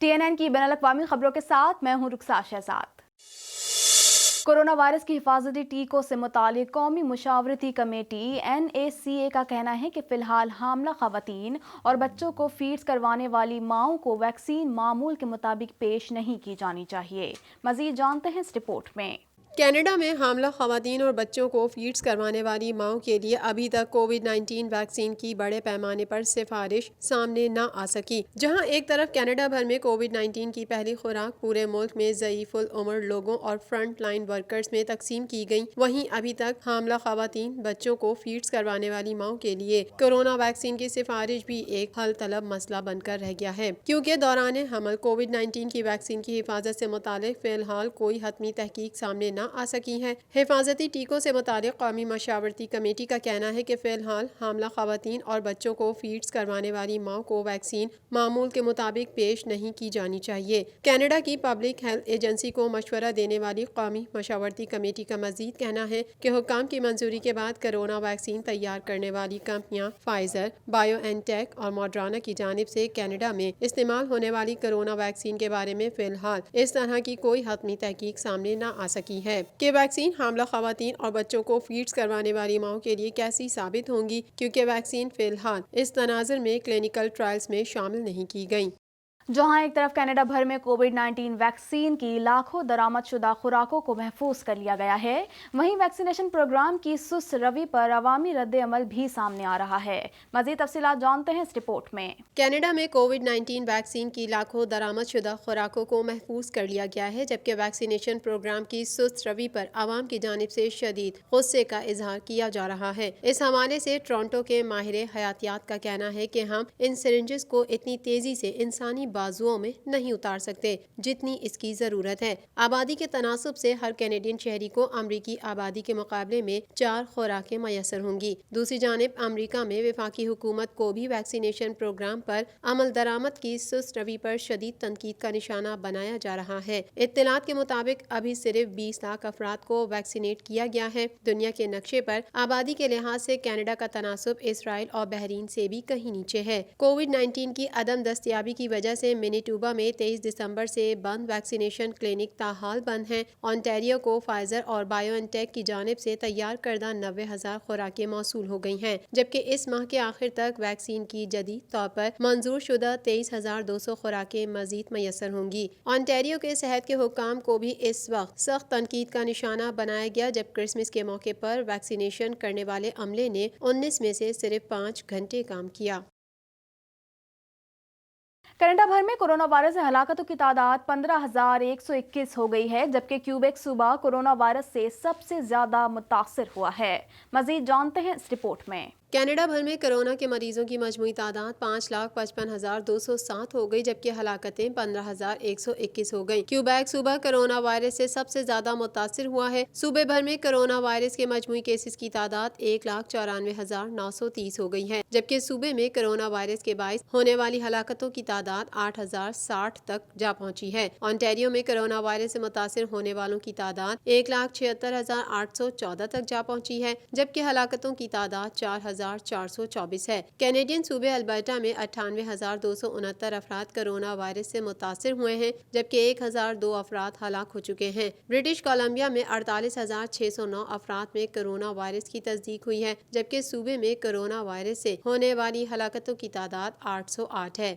TNN की बैनुल अक़वामी खबरों के साथ मैं हूं रुखसार शहजाद। कोरोना वायरस की हिफाजती टीकों से मुतालिक कौमी मुशावरती कमेटी NACA का कहना है कि फिलहाल हामला खवातीन और बच्चों को फीड्स करवाने वाली माओं को वैक्सीन मामूल के मुताबिक पेश नहीं की जानी चाहिए। मजीद जानते हैं इस रिपोर्ट में। कनाडा में हामला खवातीन और बच्चों को फीड्स करवाने वाली माओं के लिए अभी तक कोविड-19 वैक्सीन की बड़े पैमाने पर सिफारिश सामने न आ सकी। जहां एक तरफ कनाडा भर में कोविड-19 की पहली खुराक पूरे मुल्क में ज़ईफ़ुल उम्र लोगों और फ्रंट लाइन वर्कर्स में तकसीम की गई, वहीं अभी तक हामला खवातीन बच्चों को फीड्स करवाने वाली माओं के लिए कोरोना वैक्सीन की सिफारिश भी एक हल तलब मसला बनकर रह गया है, क्योंकि दौरान हमल कोविड-19 की वैक्सीन की हिफाजत से मुतालिक फिलहाल कोई हतमी तहकीक सामने न आ सकी है। हिफाजती टीकों से मुतालिक कौमी मशावरती कमेटी का कहना है कि फिलहाल हामला खवातीन और बच्चों को फीड्स करवाने वाली माँ को वैक्सीन मामूल के मुताबिक पेश नहीं की जानी चाहिए। कनाडा की पब्लिक हेल्थ एजेंसी को मशवरा देने वाली कौमी मशावरती कमेटी का मजीद कहना है कि हुक्काम की मंजूरी के बाद कोरोना वैक्सीन तैयार करने वाली कंपनियां फाइजर, बायोएनटेक और मॉडर्ना की जानिब से कनाडा में इस्तेमाल होने वाली कोरोना वैक्सीन के बारे में फिलहाल इस तरह की कोई हतमी तहकीक सामने न आ सकी है कि वैक्सीन हामला खवातीन और बच्चों को फीड्स करवाने वाली माओं के लिए कैसी साबित होंगी, क्योंकि वैक्सीन फिलहाल इस तनाज़ुर में क्लिनिकल ट्रायल्स में शामिल नहीं की गई। जहां एक तरफ कनाडा भर में कोविड-19 वैक्सीन की लाखों दरामदशुदा खुराकों को महफूज कर लिया गया है, वहीं वैक्सीनेशन प्रोग्राम की सुस्त रवि पर अवामी रद्द-ए-अमल भी सामने आ रहा है। मजीद तफसीलात जानते हैं इस रिपोर्ट में। कनाडा में कोविड-19 वैक्सीन की लाखों दरामदशुदा खुराकों को महफूज कर लिया गया है, जबकि वैक्सीनेशन प्रोग्राम की सुस्त रवि पर आवाम की जानिब से शदीद गुस्से का इजहार किया जा रहा है। इस हवाले से टोरंटो के माहिर हयातियात का कहना है कि हम इन सिरिंजेस को इतनी तेजी से इंसानी बाजुओं में नहीं उतार सकते जितनी इसकी जरूरत है। आबादी के तनासब से हर कैनेडियन शहरी को अमरीकी आबादी के मुकाबले में 4 खुराकें मैसर होंगी। दूसरी जानिब अमरीका में वफाकी हुकूमत को भी वैक्सीनेशन प्रोग्राम पर अमल दरामद की सुस्त रवि पर शदीद तनकीद का निशाना बनाया जा रहा है। इत्तलात के मुताबिक अभी सिर्फ 20 लाख अफराद को वैक्सीनेट किया गया है। दुनिया के नक्शे पर आबादी के लिहाज से कनाडा का तनासब इसराइल और बहरीन से भी कहीं नीचे है। कोविड-19 की अदम दस्तयाबी की वजह से मैनीटोबा में 23 दिसंबर से बंद वैक्सीनेशन क्लिनिक ताहाल बंद हैं। ओंटारियो को फाइजर और बायोएनटेक की जानिब से तैयार करदा 90,000 खुराकें मौसूल हो गई हैं, जबकि इस माह के आखिर तक वैक्सीन की जदीद तौर पर मंजूर शुदा 23,200 खुराकें मजीद मैसर होंगी। ओंटारियो के सेहत के हुक्काम को भी इस वक्त सख्त तनकीद का निशाना बनाया गया, जब क्रिसमस के मौके पर वैक्सीनेशन करने वाले अमले ने 19 में से सिर्फ 5 घंटे काम किया। कनाडा भर में कोरोना वायरस से हलाकतों की तादाद 15,121 हो गई है, जबकि क्यूबेक सूबा कोरोना वायरस से सबसे ज्यादा मुतासिर हुआ है। मजीद जानते हैं इस रिपोर्ट में। कनाडा भर में कोरोना के मरीजों की मजमूई तादाद 5,55,207 हो गई, जबकि हलाकतें 15,121 हो गई। क्यूबेक सूबा कोरोना वायरस से सबसे ज्यादा मुतासिर हुआ है। सूबे भर में कोरोना वायरस के मजमूई केसेस की तादाद 1,94,930 हो गई है, जबकि सूबे में कोरोना वायरस के बाइस होने वाली हलाकतों की तादाद 8,060 तक जा पहुंची है। ओंटारियो में कोरोना वायरस से मुतासिर होने वालों की तादाद 1,76,814 तक जा पहुंची है, जबकि हलाकतों की तादाद 4,424 है। कैनेडियन सूबे अल्बर्टा में 98,269 अफराद कोरोना वायरस से मुतासिर हुए हैं, जबकि 1,002 अफराद हलाक हो चुके हैं। ब्रिटिश कोलंबिया में 48,609 अफराद में कोरोना वायरस की तस्दीक हुई है, जबकि सूबे में कोरोना वायरस से होने वाली हलाकतों की तादाद 808 है।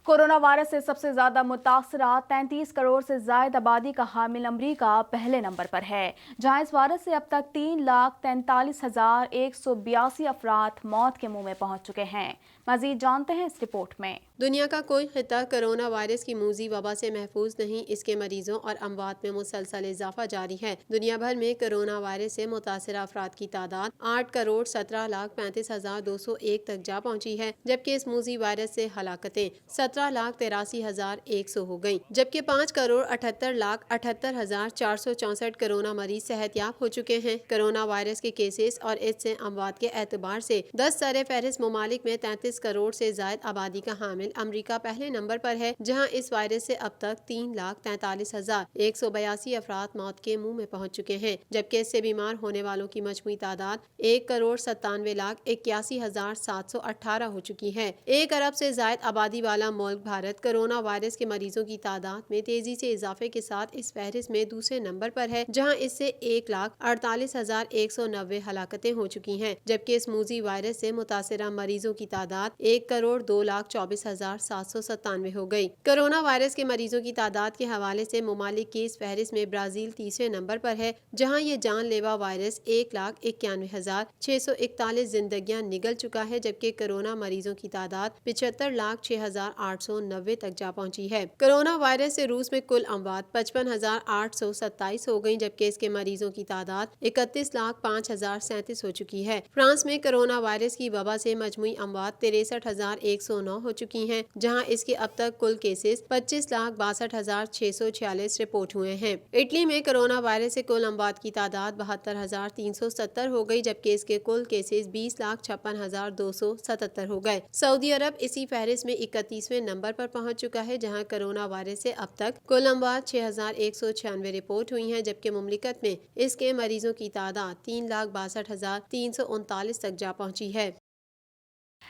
कोरोना वायरस से सबसे ज्यादा मुतासरा 33 करोड़ से ज्यादा आबादी का हामिल अमरीका पहले नंबर पर है, जहां इस वायरस से अब तक 3,43,182 अफराद मौत के मुंह में पहुंच चुके हैं। मजीद जानते हैं इस रिपोर्ट में। दुनिया का कोई खिता कोरोना वायरस की मूजी वबा से महफूज नहीं। इसके मरीजों और अमवात में मुसलसल इजाफा जारी है। दुनिया भर में कोरोना वायरस से मुतासर अफराद की तादाद 8,17,35,201 तक जा पहुंची है, जबकि इस मूजी वायरस से हलाकतें 17,83,100 हो गयी, जबकि 5,78,78,464 कोरोना मरीज सेहतयाब हो चुके हैं। कोरोना वायरस के केसेस और इससे अमवात के एतबार से 10 सर फहरिस्त ममालिक में 33 करोड़ से ज्यादा आबादी का हामिल अमरीका पहले नंबर पर है, जहां इस वायरस से अब तक 3,43,182 अफराद मौत के मुंह में पहुंच चुके हैं, जबकि इससे बीमार होने वालों की मजमूई तादाद 1,97,81,718 हो चुकी है। 1 अरब से ज्यादा आबादी वाला ملک بھارت کورونا وائرس کے مریضوں کی تعداد میں تیزی سے اضافے کے ساتھ اس فہرست میں دوسرے نمبر پر ہے، جہاں اس سے 1,48,190 ہلاکتیں ہو چکی ہیں، جبکہ اس موذی وائرس سے متاثرہ مریضوں کی تعداد 1,02,24,797 ہو گئی۔ کورونا وائرس کے مریضوں کی تعداد کے حوالے سے ممالک کی اس فہرست میں برازیل تیسرے نمبر پر ہے، جہاں یہ جان لیوا وائرس 1,91,641 زندگیاں نگل چکا ہے، جبکہ کورونا مریضوں کی تعداد 75,06,890 تک جا پہنچی ہے۔ کورونا وائرس سے روس میں کل اموات 55,827 ہو گئیں، جبکہ اس کے مریضوں کی تعداد 31,05,037 ہو چکی ہے۔ فرانس میں کورونا وائرس کی وبا سے مجموعی اموات 63,109 ہو چکی ہیں، جہاں اس کے اب تک کل کیسز 25,62,646 رپورٹ ہوئے ہیں۔ اٹلی میں کورونا وائرس سے کل اموات کی تعداد 72,370 ہو گئی، جبکہ اس کے کل کیسز 20,56,277 ہو گئے۔ سعودی عرب اسی فہرست میں 31ویں نمبر پر پہنچ چکا ہے، جہاں کورونا وائرس سے اب تک کل اموات 6,196 رپورٹ ہوئی ہیں، جبکہ مملکت میں اس کے مریضوں کی تعداد 3,62,339 تک جا پہنچی ہے۔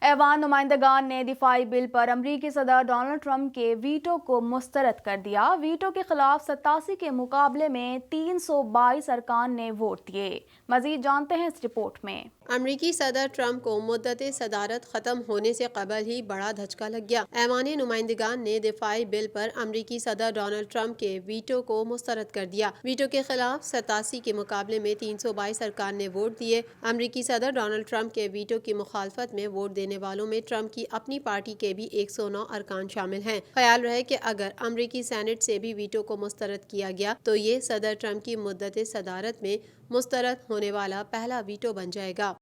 ایوان نمائندگان نے دفاعی بل پر امریکی صدر ڈونلڈ ٹرمپ کے ویٹو کو مسترد کر دیا۔ ویٹو کے خلاف 87 کے مقابلے میں 322 ارکان نے ووٹ دیے۔ مزید جانتے ہیں اس رپورٹ میں۔ امریکی صدر ٹرمپ کو مدت صدارت ختم ہونے سے قبل ہی بڑا دھچکا لگ گیا۔ ایوان نمائندگان نے دفاعی بل پر امریکی صدر ڈونلڈ ٹرمپ کے ویٹو کو مسترد کر دیا۔ ویٹو کے خلاف 87 کے مقابلے میں 322 ارکان نے ووٹ دیے۔ امریکی صدر ڈونلڈ ٹرمپ کے ویٹو کی مخالفت میں ووٹ دینے والوں میں ٹرمپ کی اپنی پارٹی کے بھی 109 ارکان شامل ہیں۔ خیال رہے کہ اگر امریکی سینٹ سے بھی ویٹو کو مسترد کیا گیا تو یہ صدر ٹرمپ کی مدت صدارت میں مسترد ہونے والا پہلا ویٹو بن جائے گا۔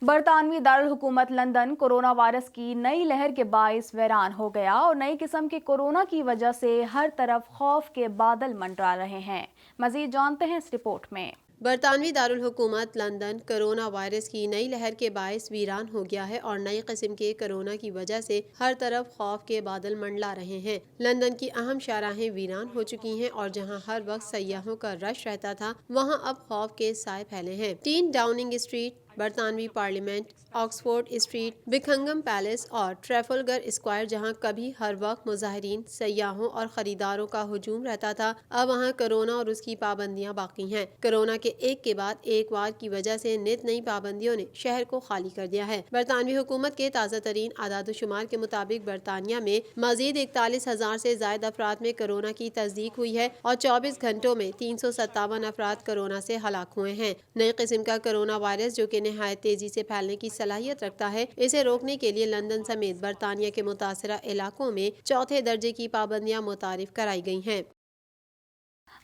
برطانوی دارالحکومت لندن کورونا وائرس کی نئی لہر کے باعث ویران ہو گیا اور نئی قسم کے کورونا کی وجہ سے ہر طرف خوف کے بادل منڈرا رہے ہیں۔ مزید جانتے ہیں اس رپورٹ میں۔ برطانوی دارالحکومت لندن کورونا وائرس کی نئی لہر کے باعث ویران ہو گیا ہے اور نئی قسم کے کورونا کی وجہ سے ہر طرف خوف کے بادل منڈلا رہے ہیں۔ لندن کی اہم شاہراہیں ویران ہو چکی ہیں اور جہاں ہر وقت سیاحوں کا رش رہتا تھا، وہاں اب خوف کے سائے پھیلے ہیں۔ 10 ڈاؤننگ اسٹریٹ، برطانوی parliament, Oxford Street, Buckingham Palace اور ٹریفلگر اسکوائر، جہاں کبھی ہر وقت مظاہرین، سیاحوں اور خریداروں کا ہجوم رہتا تھا، اب وہاں کورونا اور اس کی پابندیاں باقی ہیں۔ کورونا کے ایک کے بعد ایک وار کی وجہ سے نت نئی پابندیوں نے شہر کو خالی کر دیا ہے۔ برطانوی حکومت کے تازہ ترین اعداد و شمار کے مطابق برطانیہ میں مزید 41,000 سے زائد افراد میں کورونا کی تصدیق ہوئی ہے اور 24 گھنٹوں میں 357 افراد کورونا سے ہلاک ہوئے ہیں۔ نئی قسم کا کورونا وائرس جو کہ نہایت تیزی سے پھیلنے کی صلاحیت رکھتا ہے، اسے روکنے کے لیے لندن سمیت برطانیہ کے متاثرہ علاقوں میں چوتھے درجے کی پابندیاں متعارف کرائی گئی ہیں۔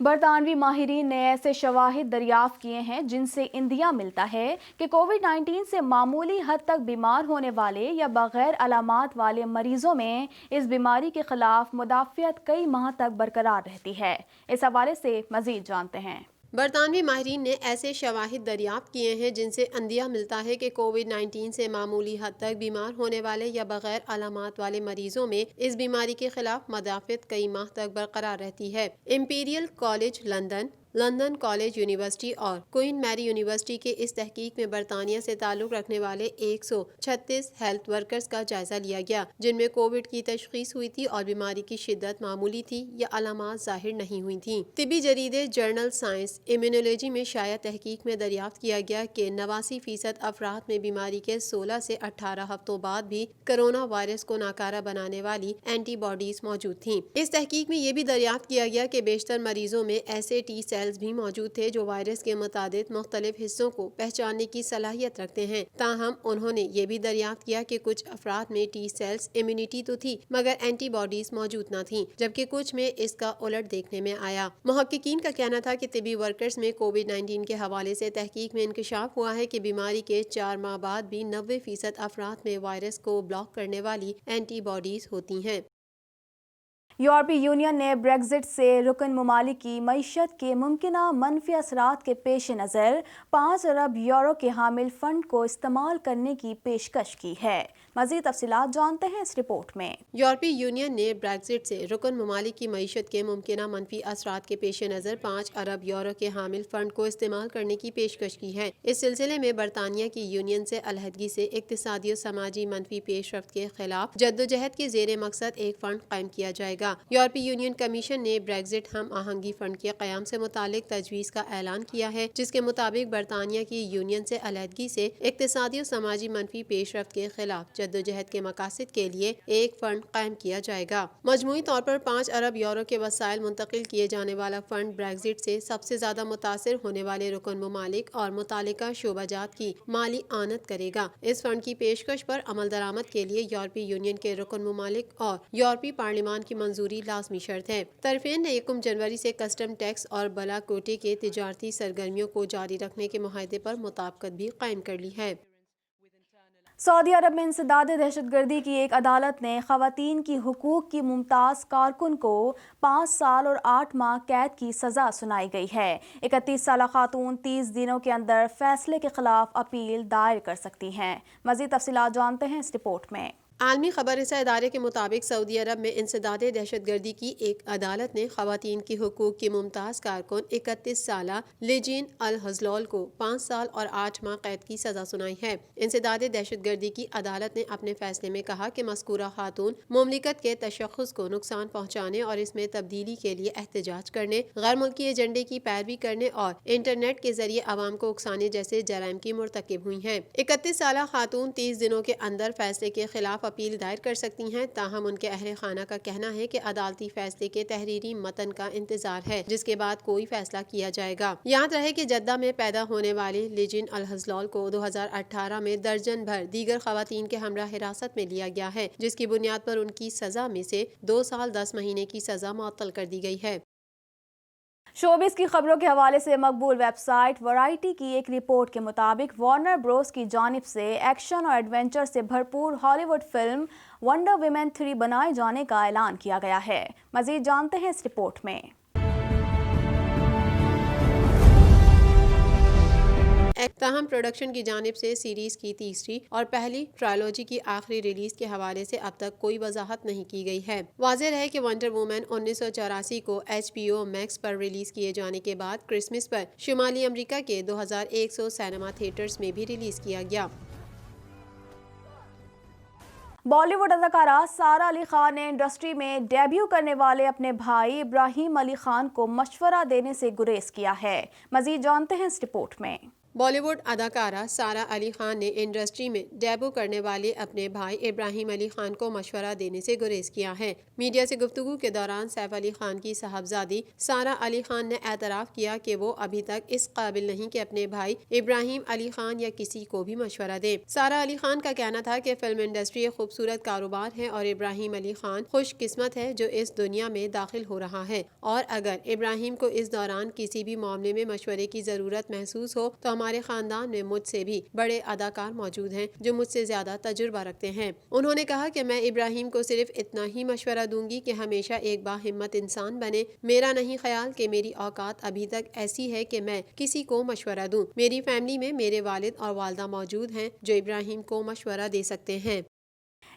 برطانوی ماہرین نے ایسے شواہد دریافت کیے ہیں جن سے اندیا ملتا ہے کہ کووڈ-19 سے معمولی حد تک بیمار ہونے والے یا بغیر علامات والے مریضوں میں اس بیماری کے خلاف مدافعت کئی ماہ تک برقرار رہتی ہے۔ اس حوالے سے مزید جانتے ہیں۔ برطانوی ماہرین نے ایسے شواہد دریافت کیے ہیں جن سے اندیا ملتا ہے کہ کووڈ-19 سے معمولی حد تک بیمار ہونے والے یا بغیر علامات والے مریضوں میں اس بیماری کے خلاف مدافعت کئی ماہ تک برقرار رہتی ہے۔ Imperial college London, London college university اور کوئن میری یونیورسٹی کے اس تحقیق میں برطانیہ سے تعلق رکھنے والے 136 ہیلتھ ورکرز کا جائزہ لیا گیا، جن میں کووڈ کی تشخیص ہوئی تھی اور بیماری کی شدت معمولی تھی یا علامات ظاہر نہیں ہوئی تھیں۔ طبی جریدے جرنل سائنس امیونولوجی میں شائع تحقیق میں دریافت کیا گیا کہ 89% افراد میں بیماری کے 16 سے 18 ہفتوں بعد بھی کورونا وائرس کو ناکارہ بنانے والی اینٹی باڈیز موجود تھیں۔ اس تحقیق میں یہ بھی دریافت کیا گیا کہ بیشتر مریضوں میں ایسے ٹی سیلز بھی موجود تھے جو وائرس کے متعدد مختلف حصوں کو پہچاننے کی صلاحیت رکھتے ہیں۔ تاہم انہوں نے یہ بھی دریافت کیا کہ کچھ افراد میں ٹی سیلز امیونٹی تو تھی مگر اینٹی باڈیز موجود نہ تھیں، جبکہ کچھ میں اس کا الٹ دیکھنے میں آیا۔ محققین کا کہنا تھا کہ طبی ورکرز میں کووڈ-19 کے حوالے سے تحقیق میں انکشاف ہوا ہے کہ بیماری کے 4 ماہ بعد بھی 90% افراد میں وائرس کو بلاک کرنے والی اینٹی باڈیز ہوتی ہیں۔ یورپی یونین نے بریگزٹ سے رکن ممالک کی معیشت کے ممکنہ منفی اثرات کے پیش نظر 5 ارب یورو کے حامل فنڈ کو استعمال کرنے کی پیشکش کی ہے۔ मज़ीद तफसीलात जानते हैं इस रिपोर्ट में। यूरोपीय यूनियन ने ब्रेक्जिट से रुकन ममालिक की मईशत के मुमकिन मनफी असरात के पेश नज़र 5 अरब यूरो के हामिल फंड को इस्तेमाल करने की पेशकश की है। इस सिलसिले में बरतानिया की यूनियन से अलहदगी से इक्तिसादी और समाजी मनफी पेशरफ्त के खिलाफ जद्दोजहद के जेर मकसद एक फंड कायम किया जाएगा। यूरोपीय यूनियन कमीशन ने ब्रेक्जिट हम आहंगी फंड के क़याम से मुतालिक तजवीज़ का ऐलान किया है, जिसके मुताबिक बरतानिया की यूनियन से अलहदगी से इक्तिसादी और समाजी मनफी पेशरफ्त के खिलाफ जद्दोजहद के मकासद के लिए एक फंड कायम किया जाएगा। मजमूई तौर पर 5 अरब यूरो के वसाइल मुंतकिल किए जाने वाला फंड ब्रेक्जिट से सबसे ज्यादा मुतासिर होने वाले रुकन ममालिक और मुतालिका शोबाजात की माली आनत करेगा। इस फंड की पेशकश पर अमल दरामद के लिए यूरोपीय यूनियन के रुकन ममालिक और यूरोपीय पार्लिमान की मंजूरी लाजमी शर्त है। तरफेन ने 1 जनवरी से कस्टम टैक्स और बला कोटे के तिजारती सरगर्मियों को जारी रखने के मुआहदे पर मुताबिकत भी कायम कर ली है। सऊदी अरब में इंसदाद दहशतगर्दी की एक अदालत ने ख़वातीन की हुकूक की मुमताज़ कारकुन को 5 साल और 8 माह कैद की सज़ा सुनाई गई है। 31 साल खातून 30 दिनों के अंदर फैसले के खिलाफ अपील दायर कर सकती हैं। मज़ीद तफसीलात जानते हैं इस रिपोर्ट में। आलमी खबर रसा इदारे के मुताबिक सऊदी अरब में इंसदाद दहशतगर्दी की एक अदालत ने ख़वातीन की हुकूक की मुमताज़ कारकुन 31 साला लेजिन अल हज़लौल को 5 साल और 8 माह कैद की सज़ा सुनाई है। इंसदाद दहशतगर्दी की अदालत ने अपने फैसले में कहा कि मज़कूरा खातून मुमलिकत के तशख़्ख़ुस को नुकसान पहुँचाने और इसमें तब्दीली के लिए एहतजाज करने, गैर मुल्की एजेंडे की पैरवी करने और इंटरनेट के जरिए आवाम को उकसाने जैसे जराइम की मुर्तकिब हुई हैं। 31 साला खातून 30 दिनों के अंदर फैसले के खिलाफ अपील दायर कर सकती हैं। ताहम उनके अहले खाना का कहना है कि अदालती फैसले के तहरीरी मतन का इंतजार है, जिसके बाद कोई फैसला किया जाएगा। याद रहे कि जद्दा में पैदा होने वाले लेजिन अल हज़लौल को 2018 में दर्जन भर दीगर ख़वातीन के हमरा हिरासत में लिया गया है, जिसकी बुनियाद पर उनकी सज़ा में से 2 साल 10 महीने की सज़ा मुअत्तल कर दी गई है। शोबिस की खबरों के हवाले से मकबूल वेबसाइट वैरायटी की एक रिपोर्ट के मुताबिक वार्नर ब्रोस की जानिब से एक्शन और एडवेंचर से भरपूर हॉलीवुड फिल्म वंडर वुमन 3 बनाए जाने का ऐलान किया गया है। मजीद जानते हैं इस रिपोर्ट में। ताहम प्रोडक्शन की जानिब से सीरीज की तीसरी और पहली ट्रायलॉजी की आखिरी रिलीज के हवाले से अब तक कोई वजाहत नहीं की गई है। वाज़ेह रहे कि वंडर वुमन 1984 को HBO मैक्स पर रिलीज किए जाने के बाद क्रिसमस पर शुमाली अमेरिका के 2100 सिनेमा थिएटर्स में भी रिलीज किया गया। बॉलीवुड अदाकारा सारा अली खान ने इंडस्ट्री में डेब्यू करने वाले अपने भाई इब्राहिम अली खान को मशवरा देने से गुरेज किया है। मजीद जानते हैं इस रिपोर्ट में। बॉलीवुड अदाकारा सारा अली खान ने इंडस्ट्री में डेब्यू करने वाले अपने भाई इब्राहिम अली खान को मशवरा देने से गुरेज किया है। मीडिया से गुफ्तगू के दौरान सैफ अली खान की साहबजादी सारा अली खान ने एतराफ़ किया कि वो अभी तक इस काबिल नहीं कि अपने भाई इब्राहिम अली खान या किसी को भी मशवरा दे। सारा अली खान का कहना था कि फिल्म इंडस्ट्री एक खूबसूरत कारोबार है और इब्राहिम अली खान खुशकिस्मत है जो इस दुनिया में दाखिल हो रहा है, और अगर इब्राहिम को इस दौरान किसी भी मामले में मशवरे की ज़रूरत महसूस हो तो हमारे खानदान में मुझसे भी बड़े अदाकार मौजूद हैं जो मुझसे ज्यादा तजुर्बा रखते हैं। उन्होंने कहा कि मैं इब्राहिम को सिर्फ इतना ही मशवरा दूंगी कि हमेशा एक बाहिम्मत इंसान बने। मेरा नहीं ख्याल कि मेरी औकात अभी तक ऐसी है कि मैं किसी को मशवरा दूं। मेरी फैमिली में मेरे वालिद और वालदा मौजूद हैं जो इब्राहिम को मशवरा दे सकते हैं।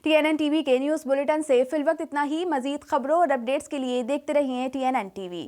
TNN TV के न्यूज़ बुलेटिन से फिल वक्त इतना ही। मजीद खबरों और अपडेट्स के लिए देखते रहिए TNN TV।